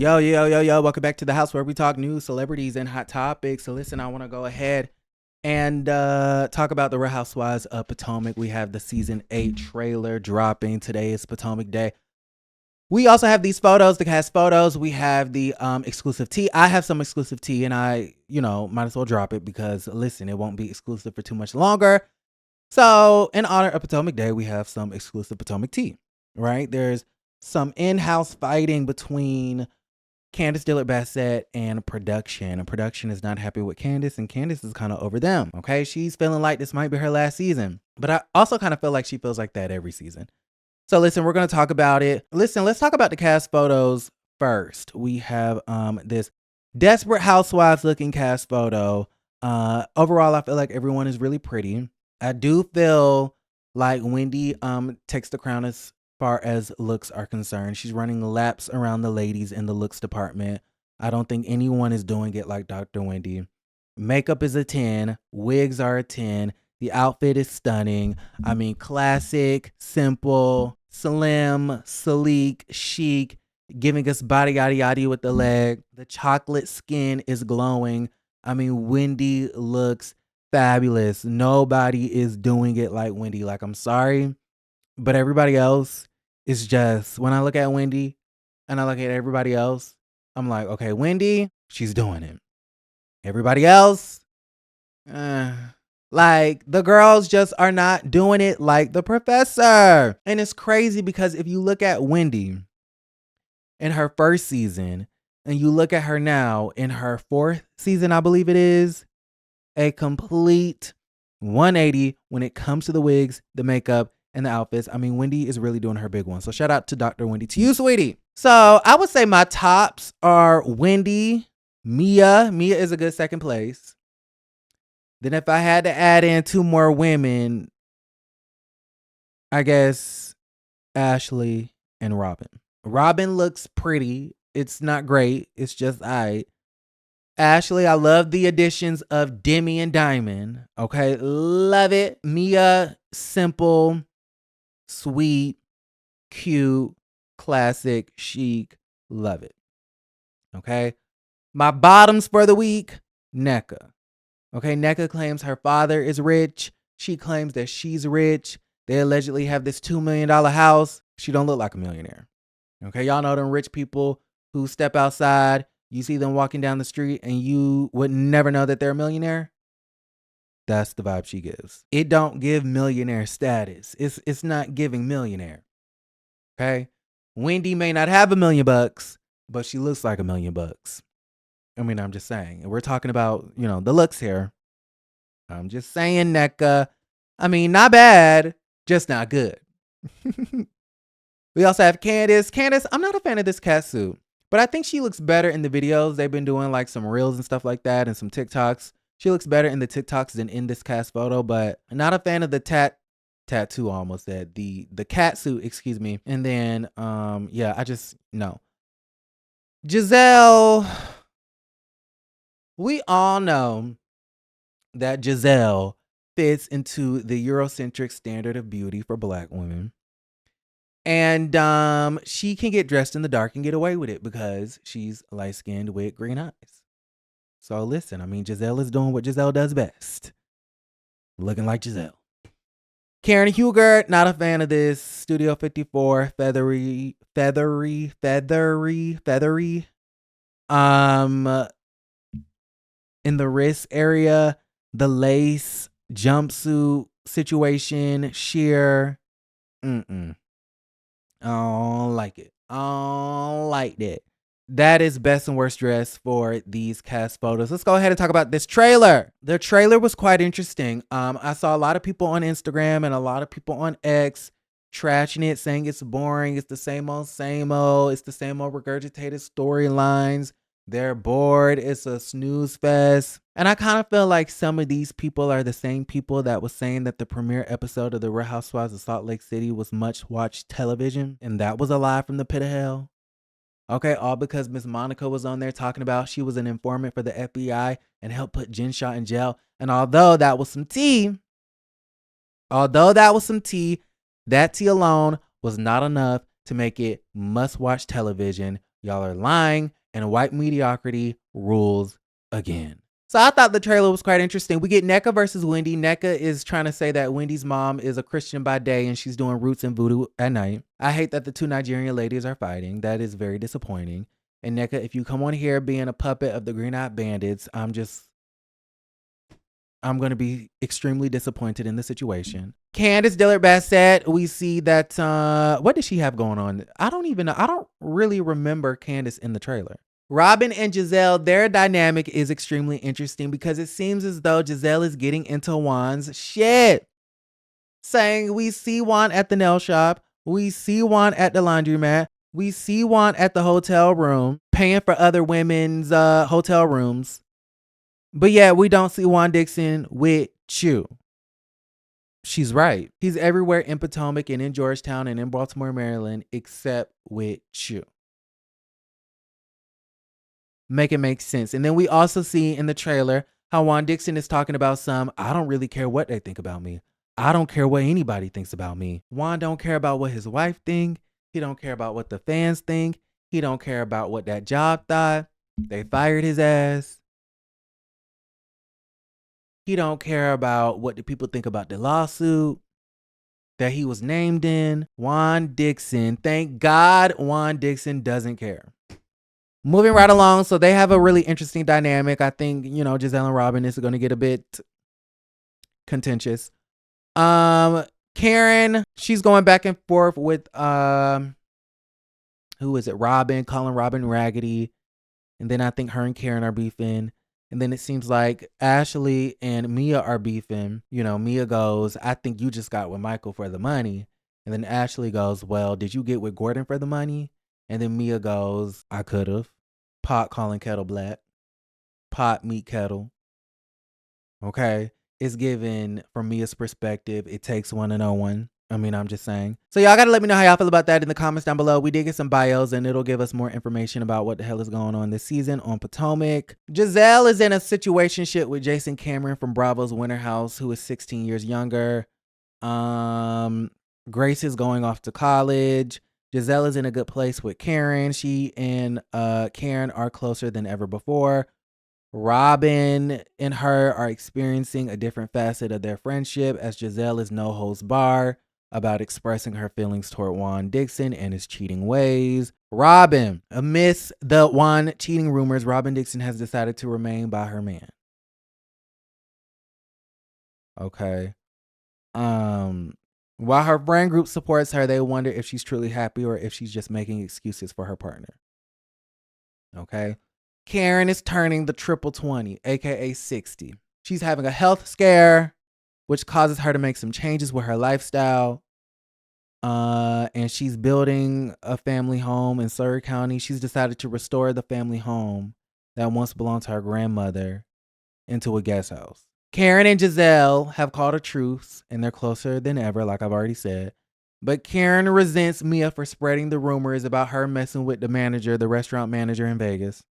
Yo, yo, yo, yo, welcome back to the house where we talk news, celebrities, and hot topics. So listen, I want to go ahead and talk about the Real Housewives of Potomac. We have the season 8 trailer dropping. Today is Potomac Day. We also have these photos, the cast photos. We have the exclusive tea. I have some exclusive tea, and I, might as well drop it because, listen, it won't be exclusive for too much longer. So in honor of Potomac Day, we have some exclusive Potomac tea, right? There's some in-house fighting between Candiace Bassett and production. And production is not happy with Candiace, and Candiace is kind of over them. Okay, she's feeling like this might be her last season, but I also kind of feel like she feels like that every season. So listen, we're gonna talk about it. Listen, let's talk about the cast photos first. We have this desperate housewives looking cast photo. Overall, I feel like everyone is really pretty. I do feel like Wendy takes the crown as far as looks are concerned. She's running laps around the ladies in the looks department. I don't think anyone is doing it like Dr. Wendy. Makeup is a 10. Wigs are a 10. The outfit is stunning. I mean, classic, simple, slim, sleek, chic, giving us body yaddy yaddy with the leg. The chocolate skin is glowing. I mean, Wendy looks fabulous. Nobody is doing it like Wendy. Like, I'm sorry, but everybody else is just, when I look at Wendy and I look at everybody else, I'm like, okay, Wendy, she's doing it. Everybody else, like, the girls just are not doing it like the professor. And it's crazy because if you look at Wendy in her first season and you look at her now in her fourth season, I believe it is, a complete 180 when it comes to the wigs, the makeup, and the outfits. I mean, Wendy is really doing her big one. So shout out to Dr. Wendy, to you, sweetie. So I would say my tops are Wendy, Mia. Mia is a good second place. Then if I had to add in two more women, I guess Ashley and Robin. Robin looks pretty. It's not great. It's just all right. Ashley, I love the additions of Demi and Diamond. Okay, love it. Mia, simple, sweet, cute, classic, chic. Love it. Okay, my bottoms for the week, Nneka. Okay, Nneka claims her father is rich. She claims that she's rich. They allegedly have this $2 million house. She don't look like a millionaire. Okay, y'all know them rich people who step outside. You see them walking down the street and you would never know that they're a millionaire. That's the vibe she gives. It don't give millionaire status. It's not giving millionaire. Okay? Wendy may not have $1 million, but she looks like $1 million. I mean, I'm just saying. We're talking about, the looks here. I'm just saying, Nneka. I mean, not bad, just not good. We also have Candiace. Candiace, I'm not a fan of this cat suit, but I think she looks better in the videos. They've been doing like some reels and stuff like that and some TikToks. She looks better in the TikToks than in this cast photo, but I'm not a fan of the tattoo, almost said. The cat suit, excuse me. And then, I just, no. Gizelle, we all know that Gizelle fits into the Eurocentric standard of beauty for Black women. And she can get dressed in the dark and get away with it because she's light-skinned with green eyes. So listen, I mean, Gizelle is doing what Gizelle does best. Looking like Gizelle. Karen Hugert, not a fan of this. Studio 54, feathery. In the wrist area, the lace jumpsuit situation, sheer. I don't like it. I don't like that. That is best and worst dress for these cast photos. Let's go ahead and talk about this trailer. The trailer was quite interesting. I saw a lot of people on Instagram and a lot of people on X trashing it, saying it's boring. It's the same old, same old. It's the same old regurgitated storylines. They're bored. It's a snooze fest. And I kind of feel like some of these people are the same people that was saying that the premiere episode of The Real Housewives of Salt Lake City was much watched television. And that was a lie from the pit of hell. Okay, all because Miss Monica was on there talking about she was an informant for the FBI and helped put Jen Shaw in jail. And although that was some tea, that tea alone was not enough to make it must-watch television. Y'all are lying, and white mediocrity rules again. So I thought the trailer was quite interesting. We get Nneka versus Wendy. Nneka is trying to say that Wendy's mom is a Christian by day and she's doing roots and voodoo at night. I hate that the two Nigerian ladies are fighting. That is very disappointing. And Nneka, if you come on here being a puppet of the Green Eyed Bandits, I'm going to be extremely disappointed in the situation. Candiace Dillard Bassett, we see that, what does she have going on? I don't even know. I don't really remember Candiace in the trailer. Robin and Gizelle, their dynamic is extremely interesting because it seems as though Gizelle is getting into Juan's shit. Saying we see Juan at the nail shop. We see Juan at the laundromat. We see Juan at the hotel room, paying for other women's hotel rooms. But yeah, we don't see Juan Dixon with you. She's right. He's everywhere in Potomac and in Georgetown and in Baltimore, Maryland, except with you. Make it make sense. And then we also see in the trailer how Juan Dixon is talking about I don't really care what they think about me. I don't care what anybody thinks about me. Juan don't care about what his wife think. He don't care about what the fans think. He don't care about what that job thought. They fired his ass. He don't care about what the people think about the lawsuit that he was named in. Juan Dixon, thank God Juan Dixon doesn't care. Moving right along, so they have a really interesting dynamic. I think, Gizelle and Robin is going to get a bit contentious. Karen, she's going back and forth with, who is it? Robin, calling Robin raggedy. And then I think her and Karen are beefing. And then it seems like Ashley and Mia are beefing. Mia goes, I think you just got with Michael for the money. And then Ashley goes, well, did you get with Gordon for the money? And then Mia goes, I could have. Pot calling kettle black. Pot meet kettle. Okay. It's given, from Mia's perspective, it takes one to know one. I'm just saying. So y'all got to let me know how y'all feel about that in the comments down below. We did get some bios and it'll give us more information about what the hell is going on this season on Potomac. Gizelle is in a situationship with Jason Cameron from Bravo's Winter House, who is 16 years younger. Grace is going off to college. Gizelle is in a good place with Karen. She and Karen are closer than ever before. Robin and her are experiencing a different facet of their friendship as Gizelle is no holds bar about expressing her feelings toward Juan Dixon and his cheating ways. Robin, amidst the Juan cheating rumors, Robin Dixon has decided to remain by her man. Okay. While her friend group supports her, they wonder if she's truly happy or if she's just making excuses for her partner. Okay. Karen is turning the triple 20, aka 60. She's having a health scare, which causes her to make some changes with her lifestyle. And she's building a family home in Surrey County. She's decided to restore the family home that once belonged to her grandmother into a guest house. Karen and Gizelle have called a truce, and they're closer than ever, like I've already said. But Karen resents Mia for spreading the rumors about her messing with the restaurant manager in Vegas.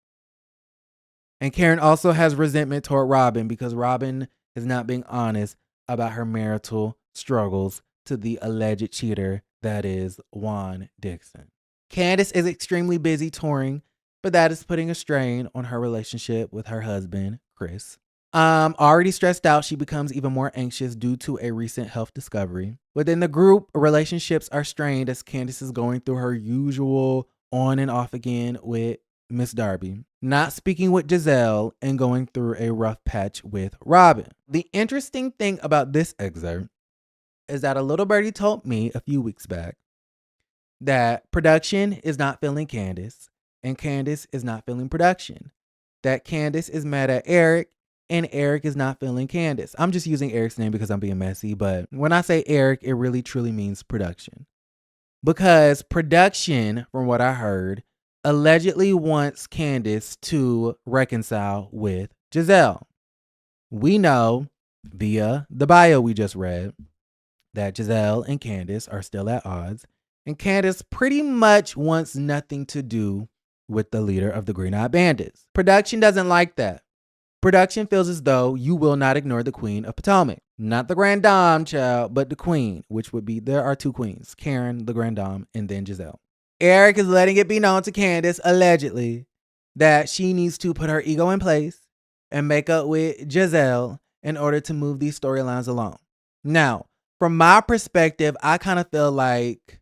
And Karen also has resentment toward Robin because Robin is not being honest about her marital struggles to the alleged cheater that is Juan Dixon. Candiace is extremely busy touring, but that is putting a strain on her relationship with her husband, Chris. Already stressed out, she becomes even more anxious due to a recent health discovery. Within the group, relationships are strained as Candiace is going through her usual on and off again with Miss Darby, not speaking with Gizelle, and going through a rough patch with Robin. The interesting thing about this excerpt is that a little birdie told me a few weeks back that production is not feeling Candiace and Candiace is not feeling production. That Candiace is mad at Eric and Eric is not feeling Candiace. I'm just using Eric's name because I'm being messy, but when I say Eric, it really truly means production. Because production, from what I heard, allegedly wants Candiace to reconcile with Gizelle. We know via the bio we just read that Gizelle and Candiace are still at odds, and Candiace pretty much wants nothing to do with the leader of the Green Eyed Bandits. Production doesn't like that. Production feels as though you will not ignore the Queen of Potomac. Not the grand dame, child, but the queen, which would be, there are two queens, Karen, the grand dame, and then Gizelle. Eric is letting it be known to Candiace, allegedly, that she needs to put her ego in place and make up with Gizelle in order to move these storylines along. Now, from my perspective, I kind of feel like,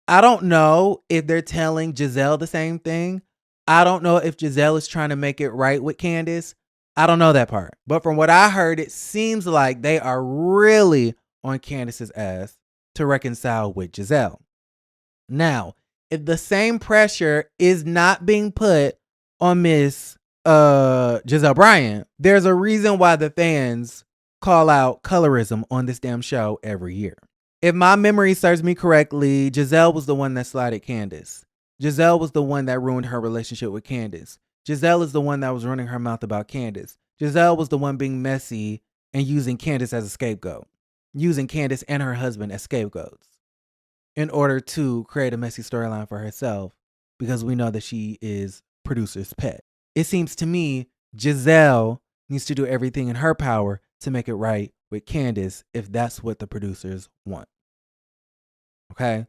I don't know if they're telling Gizelle the same thing. I don't know if Gizelle is trying to make it right with Candiace. I don't know that part. But from what I heard, it seems like they are really on Candiace's ass to reconcile with Gizelle. Now, if the same pressure is not being put on Miss Gizelle Bryant, there's a reason why the fans call out colorism on this damn show every year. If my memory serves me correctly, Gizelle was the one that slighted Candiace. Gizelle was the one that ruined her relationship with Candiace. Gizelle is the one that was running her mouth about Candiace. Giselle was the one being messy and using Candiace as a scapegoat. Using Candiace and her husband as scapegoats in order to create a messy storyline for herself, because we know that she is producer's pet. It seems to me Gizelle needs to do everything in her power to make it right with Candiace if that's what the producers want. Okay?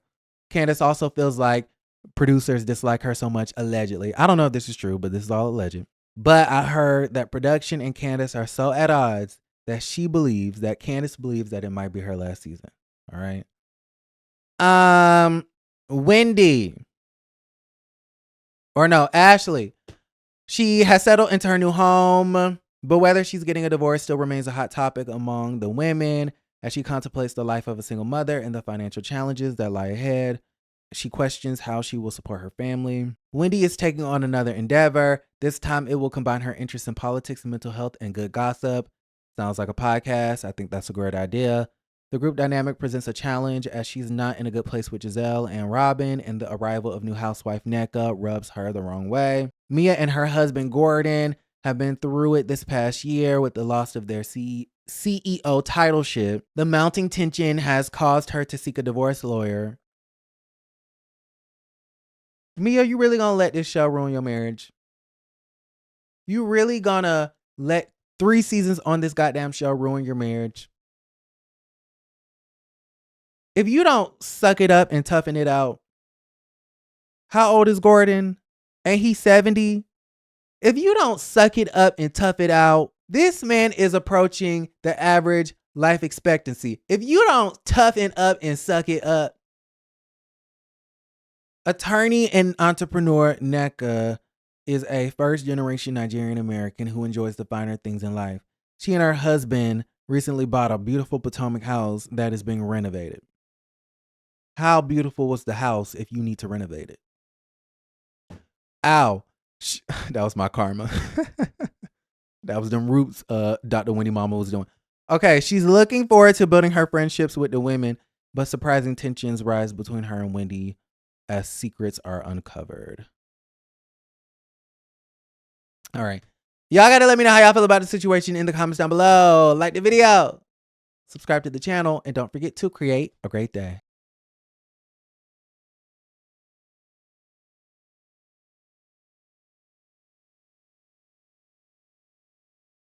Candiace also feels like producers dislike her so much, allegedly. I don't know if this is true, but this is all alleged. But I heard that production and Candiace are so at odds that Candiace believes that it might be her last season. All right? Ashley. She has settled into her new home, but whether she's getting a divorce still remains a hot topic among the women as she contemplates the life of a single mother and the financial challenges that lie ahead. She questions how she will support her family. Wendy is taking on another endeavor. This time it will combine her interest in politics and mental health and good gossip. Sounds like a podcast. I think that's a great idea. The group dynamic presents a challenge as she's not in a good place with Gizelle and Robin, and the arrival of new housewife Nneka rubs her the wrong way. Mia and her husband Gordon have been through it this past year with the loss of their CEO titleship. The mounting tension has caused her to seek a divorce lawyer. Mia, you really gonna let this show ruin your marriage? You really gonna let 3 seasons on this goddamn show ruin your marriage? If you don't suck it up and toughen it out, how old is Gordon? Ain't he 70? If you don't suck it up and tough it out, this man is approaching the average life expectancy. If you don't toughen up and suck it up. Attorney and entrepreneur Nneka is a first-generation Nigerian American who enjoys the finer things in life. She and her husband recently bought a beautiful Potomac house that is being renovated. How beautiful was the house if you need to renovate it? Ow. That was my karma. That was them roots Dr. Wendy Mama was doing. Okay, she's looking forward to building her friendships with the women, but surprising tensions rise between her and Wendy as secrets are uncovered. All right. Y'all got to let me know how y'all feel about the situation in the comments down below. Like the video, subscribe to the channel, and don't forget to create a great day.